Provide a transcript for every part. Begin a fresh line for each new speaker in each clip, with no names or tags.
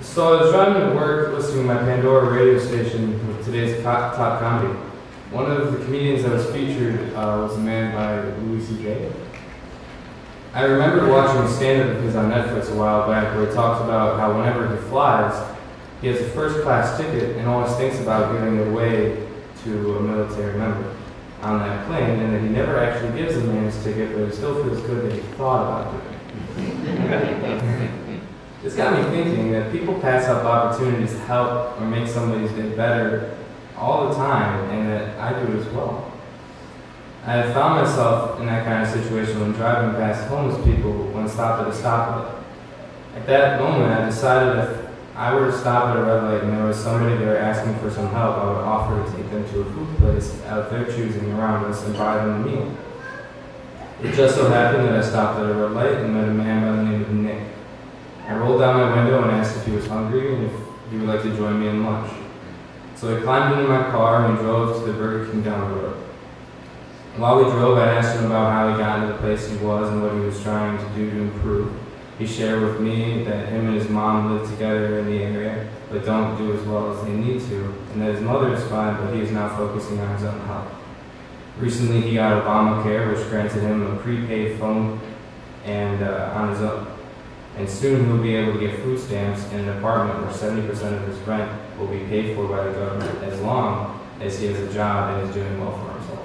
So I was driving to work listening to my Pandora radio station with today's top comedy. One of the comedians that was featured was a man by Louis C.J. I remembered watching a stand-up of his on Netflix a while back where he talks about how whenever he flies, he has a first-class ticket and always thinks about giving it away to a military member on that plane, and that he never actually gives the man his ticket, but he still feels good that he thought about doing it. This got me thinking that people pass up opportunities to help or make somebody's day better all the time, and that I do it as well. I have found myself in that kind of situation when driving past homeless people when stopped at a stoplight. At that moment, I decided if I were to stop at a red light and there was somebody there asking for some help, I would offer to take them to a food place out of their choosing around us and buy them a meal. It just so happened that I stopped at a red light and met a man by the name of Nick. I rolled down my window and asked if he was hungry and if he would like to join me in lunch. So I climbed into my car and we drove to the Burger King down the road. While we drove, I asked him about how he got into the place he was and what he was trying to do to improve. He shared with me that him and his mom live together in the area, but don't do as well as they need to, and that his mother is fine, but he is now focusing on his own health. Recently, he got Obamacare, which granted him a prepaid phone and on his own. And soon he'll be able to get food stamps in an apartment where 70% of his rent will be paid for by the government as long as he has a job and is doing well for himself.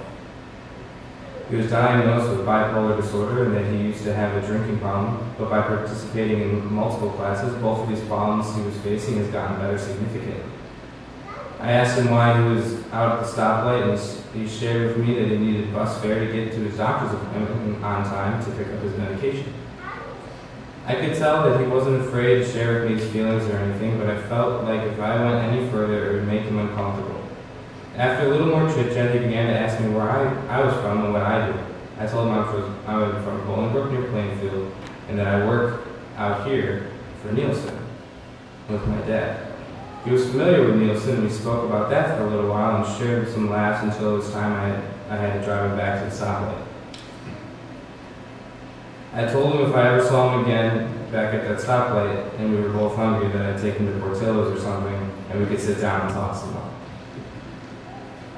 He was diagnosed with bipolar disorder and that he used to have a drinking problem, but by participating in multiple classes, both of these problems he was facing has gotten better significantly. I asked him why he was out at the stoplight, and he shared with me that he needed bus fare to get to his doctor's appointment on time to pick up his medication. I could tell that he wasn't afraid to share with me his feelings or anything, but I felt like if I went any further, it would make him uncomfortable. After a little more chit-chat, he began to ask me where I was from and what I do. I told him I was from Bolingbrook near Plainfield, and that I work out here for Nielsen with my dad. He was familiar with Nielsen, and we spoke about that for a little while and shared some laughs until it was time I had to drive him back to the stoplight. I told him if I ever saw him again back at that stoplight and we were both hungry, that I'd take him to Portillo's or something and we could sit down and talk some more.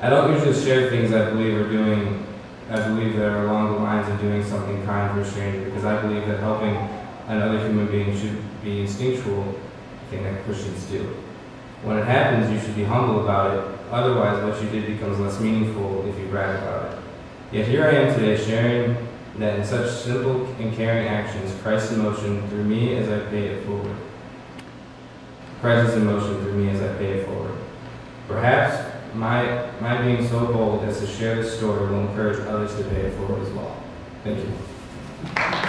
I don't usually share things I believe that are along the lines of doing something kind for a stranger, because I believe that helping another human being should be instinctual, thing that Christians do. When it happens, you should be humble about it, otherwise what you did becomes less meaningful if you brag about it. Yet here I am today sharing that in such simple and caring actions, Christ is in motion through me as I pay it forward. Christ is in motion through me as I pay it forward. Perhaps my being so bold as to share this story will encourage others to pay it forward as well. Thank you.